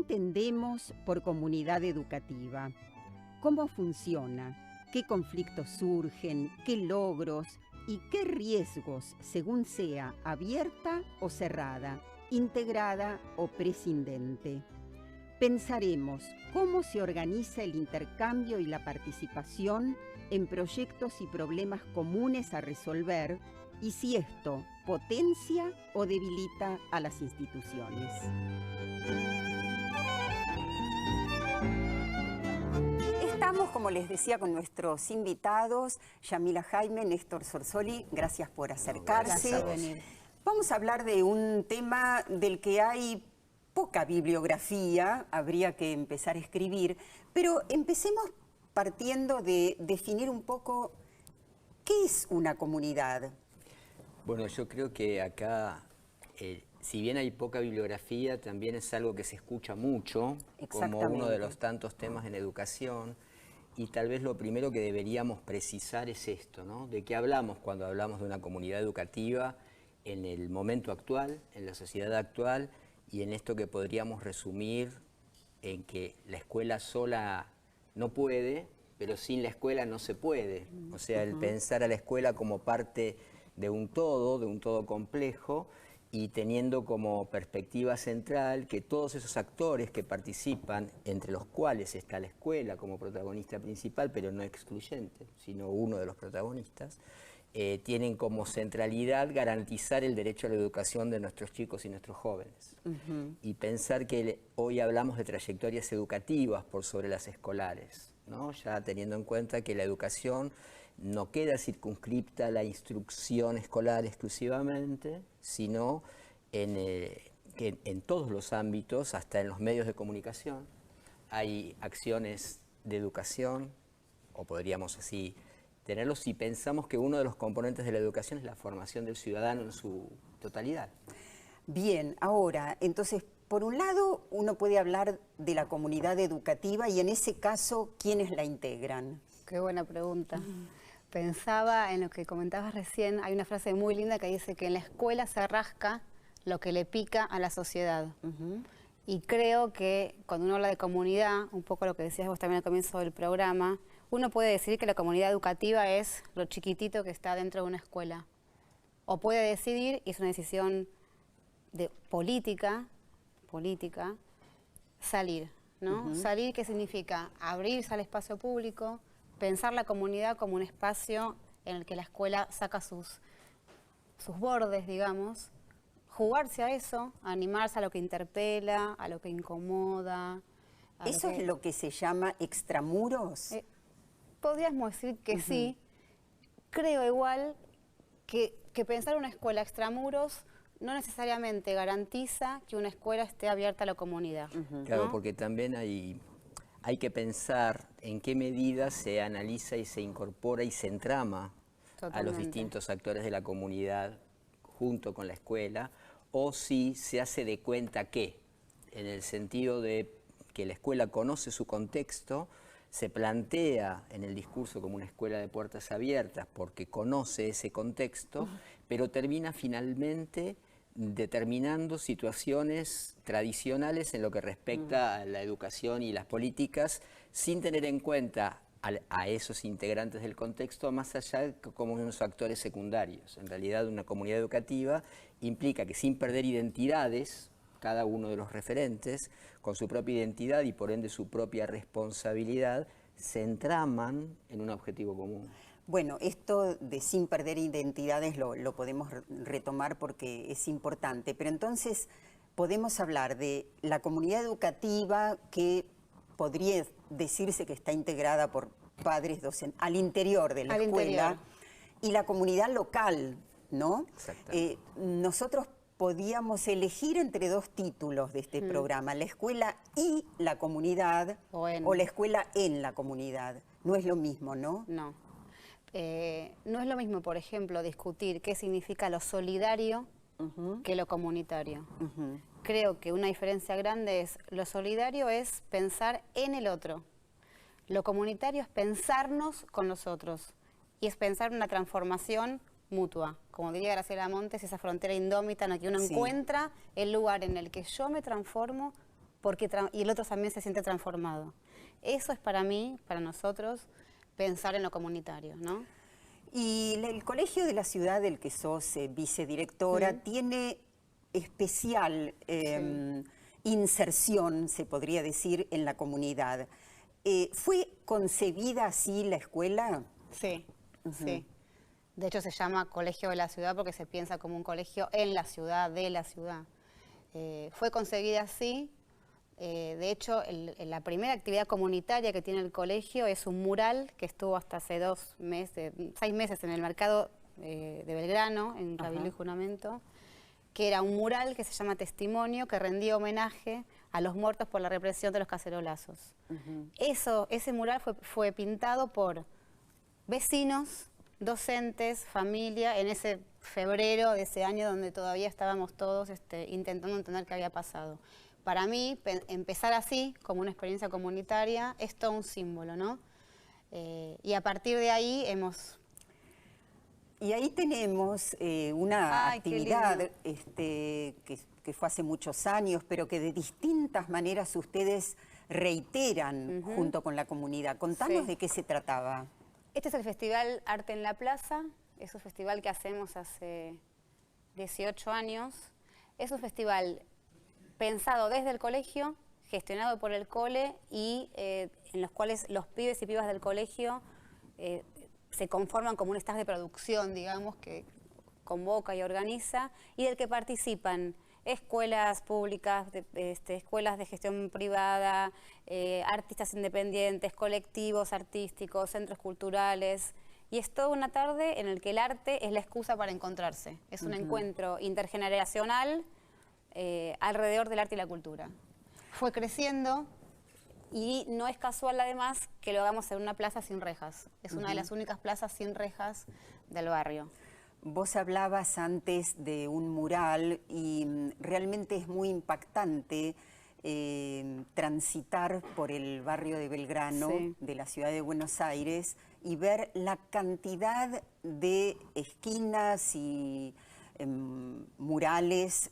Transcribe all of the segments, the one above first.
entendemos por comunidad educativa? ¿Cómo funciona? ¿Qué conflictos surgen? ¿Qué logros? ¿Y qué riesgos, según sea abierta o cerrada, integrada o prescindente? Pensaremos cómo se organiza el intercambio y la participación en proyectos y problemas comunes a resolver y si esto potencia o debilita a las instituciones. Estamos, como les decía, con nuestros invitados, Yamila Jaime, Néstor Sorsoli, gracias por acercarse. Gracias por venir. Vamos a hablar de un tema del que hay poca bibliografía, habría que empezar a escribir, pero empecemos partiendo de definir un poco qué es una comunidad. Bueno, yo creo que acá, si bien hay poca bibliografía, también es algo que se escucha mucho, como uno de los tantos temas en educación, y tal vez lo primero que deberíamos precisar es esto, ¿no? ¿De qué hablamos cuando hablamos de una comunidad educativa en el momento actual, en la sociedad actual, y en esto que podríamos resumir en que la escuela sola no puede, pero sin la escuela no se puede? O sea, el pensar a la escuela como parte de un todo complejo, y teniendo como perspectiva central que todos esos actores que participan, entre los cuales está la escuela como protagonista principal, pero no excluyente, sino uno de los protagonistas, tienen como centralidad garantizar el derecho a la educación de nuestros chicos y nuestros jóvenes. Y pensar que hoy hablamos de trayectorias educativas por sobre las escolares, ¿no? Ya teniendo en cuenta que la educación no queda circunscripta a la instrucción escolar exclusivamente, sino que en todos los ámbitos, hasta en los medios de comunicación, hay acciones de educación, o podríamos así tenerlos si pensamos que uno de los componentes de la educación es la formación del ciudadano en su totalidad. Bien, ahora, entonces, por un lado, uno puede hablar de la comunidad educativa y en ese caso, ¿quiénes la integran? Qué buena pregunta. Pensaba en lo que comentabas recién, hay una frase muy linda que dice que en la escuela se rasca lo que le pica a la sociedad. Y creo que cuando uno habla de comunidad, un poco lo que decías vos también al comienzo del programa, uno puede decir que la comunidad educativa es lo chiquitito que está dentro de una escuela. O puede decidir, y es una decisión política, salir, ¿no? Salir, ¿qué significa? Abrirse al espacio público, pensar la comunidad como un espacio en el que la escuela saca sus bordes, digamos, jugarse a eso, animarse a lo que interpela, a lo que incomoda. ¿Eso es lo que se llama extramuros? Podríamos decir que sí. Creo igual que pensar una escuela extramuros no necesariamente garantiza que una escuela esté abierta a la comunidad. Claro, ¿no? porque también hay que pensar en qué medida se analiza y se incorpora y se entrama a los distintos actores de la comunidad junto con la escuela, o si se hace de cuenta que, en el sentido de que la escuela conoce su contexto, se plantea en el discurso como una escuela de puertas abiertas porque conoce ese contexto, pero termina finalmente determinando situaciones tradicionales en lo que respecta a la educación y las políticas, sin tener en cuenta a esos integrantes del contexto, más allá como unos actores secundarios. En realidad, una comunidad educativa implica que, sin perder identidades, cada uno de los referentes, con su propia identidad y por ende su propia responsabilidad, se entraman en un objetivo común. Bueno, esto de sin perder identidades lo podemos retomar porque es importante, pero entonces podemos hablar de la comunidad educativa que podría decirse que está integrada por padres docentes al interior de la escuela y la comunidad local, ¿no? Nosotros podíamos elegir entre dos títulos de este programa, la escuela y la comunidad o la escuela en la comunidad. No es lo mismo, ¿no? No. No es lo mismo, por ejemplo, discutir qué significa lo solidario que lo comunitario. Creo que una diferencia grande es, lo solidario es pensar en el otro. Lo comunitario es pensarnos con los otros. Y es pensar una transformación mutua. Como diría Graciela Montes, esa frontera indómita en la que uno encuentra el lugar en el que yo me transformo y el otro también se siente transformado. Eso es para mí, para nosotros, pensar en lo comunitario, ¿no? Y el colegio de la ciudad del que sos vicedirectora tiene especial inserción, se podría decir, en la comunidad. ¿Fue concebida así la escuela? Sí, sí. De hecho se llama Colegio de la Ciudad porque se piensa como un colegio en la ciudad, de la ciudad. Fue concebida así. De hecho, la primera actividad comunitaria que tiene el colegio es un mural que estuvo hasta hace 6 meses en el mercado de Belgrano, en Cabildo y Juramento, que era un mural que se llama Testimonio, que rendía homenaje a los muertos por la represión de los cacerolazos. Ese mural fue pintado por vecinos, docentes, familia, en ese febrero de ese año donde todavía estábamos todos intentando entender qué había pasado. Para mí, empezar así, como una experiencia comunitaria, es todo un símbolo, ¿no? Y a partir de ahí hemos... Y ahí tenemos una actividad que fue hace muchos años, pero que de distintas maneras ustedes reiteran junto con la comunidad. Contanos de qué se trataba. Este es el Festival Arte en la Plaza, es un festival que hacemos hace 18 años. Es un festival pensado desde el colegio, gestionado por el cole y en los cuales los pibes y pibas del colegio se conforman como un staff de producción, digamos, que convoca y organiza, y del que participan escuelas públicas, escuelas de gestión privada, artistas independientes, colectivos artísticos, centros culturales. Y es toda una tarde en el que el arte es la excusa para encontrarse. Es un encuentro intergeneracional alrededor del arte y la cultura. Fue creciendo y no es casual además que lo hagamos en una plaza sin rejas. Es una de las únicas plazas sin rejas del barrio. Vos hablabas antes de un mural y realmente es muy impactante transitar por el barrio de Belgrano, de la ciudad de Buenos Aires, y ver la cantidad de esquinas y murales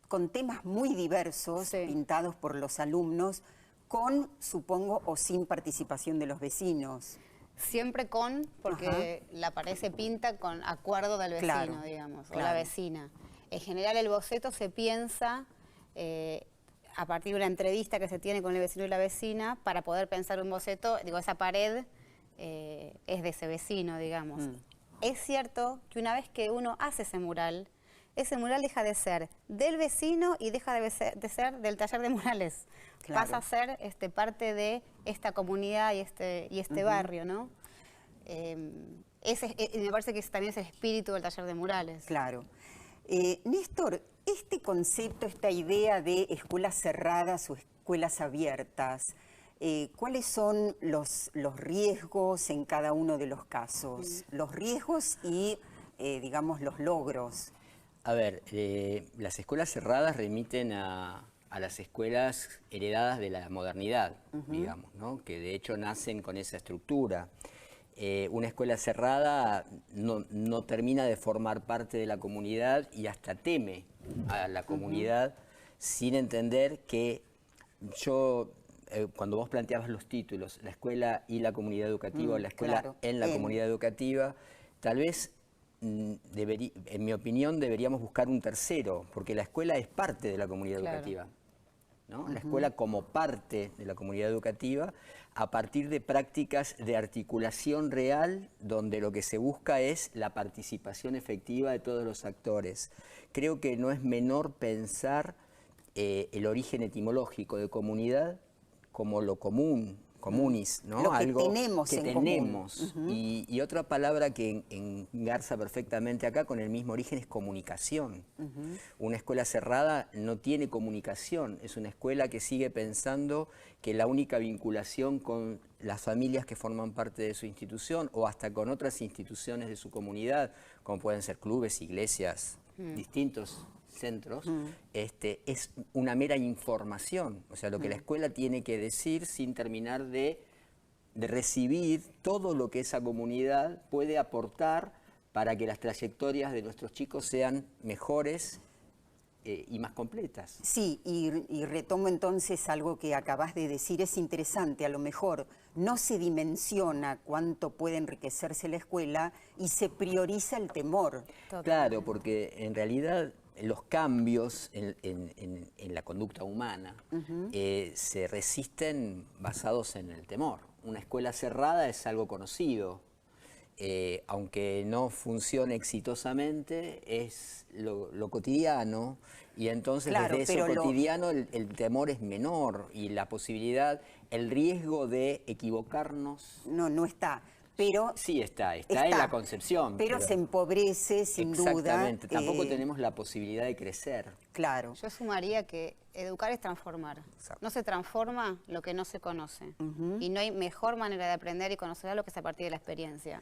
con temas muy diversos, pintados por los alumnos, con, supongo, o sin participación de los vecinos. Siempre con, porque la pared se pinta con acuerdo del vecino, digamos, o la vecina. En general el boceto se piensa a partir de una entrevista que se tiene con el vecino y la vecina para poder pensar un boceto. Digo, esa pared es de ese vecino, digamos. Es cierto que una vez que uno hace ese mural deja de ser del vecino y deja de ser del taller de murales. Pasa a ser parte de esta comunidad y este barrio, ¿no? Me parece que también es el espíritu del taller de murales. Claro. Néstor, este concepto, esta idea de escuelas cerradas o escuelas abiertas, ¿cuáles son los riesgos en cada uno de los casos? Los riesgos y, digamos, los logros. A ver, las escuelas cerradas remiten a las escuelas heredadas de la modernidad, digamos, ¿no? Que de hecho nacen con esa estructura. Una escuela cerrada no termina de formar parte de la comunidad y hasta teme a la comunidad sin entender que cuando vos planteabas los títulos, la escuela y la comunidad educativa, o la escuela en la comunidad educativa, tal vez, en mi opinión, deberíamos buscar un tercero, porque la escuela es parte de la comunidad educativa, ¿no? La escuela como parte de la comunidad educativa, a partir de prácticas de articulación real, donde lo que se busca es la participación efectiva de todos los actores. Creo que no es menor pensar el origen etimológico de comunidad como lo común, comunis, ¿no? Lo que algo tenemos que en tenemos. común. Y otra palabra que engarza perfectamente acá con el mismo origen es comunicación. Una escuela cerrada no tiene comunicación, es una escuela que sigue pensando que la única vinculación con las familias que forman parte de su institución o hasta con otras instituciones de su comunidad, como pueden ser clubes, iglesias, distintos centros, es una mera información. O sea, lo que la escuela tiene que decir sin terminar de recibir todo lo que esa comunidad puede aportar para que las trayectorias de nuestros chicos sean mejores y más completas. Sí, y retomo entonces algo que acabas de decir, es interesante, a lo mejor no se dimensiona cuánto puede enriquecerse la escuela y se prioriza el temor. Claro, porque en realidad los cambios en la conducta humana se resisten basados en el temor. Una escuela cerrada es algo conocido. Aunque no funcione exitosamente, es lo cotidiano, y entonces Claro, desde eso cotidiano el temor es menor, y la posibilidad, el riesgo de equivocarnos... No está. Pero sí está en la concepción. Pero se empobrece, sin duda. Exactamente, tampoco tenemos la posibilidad de crecer. Claro. Yo sumaría que educar es transformar. Exacto. No se transforma lo que no se conoce. Y no hay mejor manera de aprender y conocer algo que es a partir de la experiencia.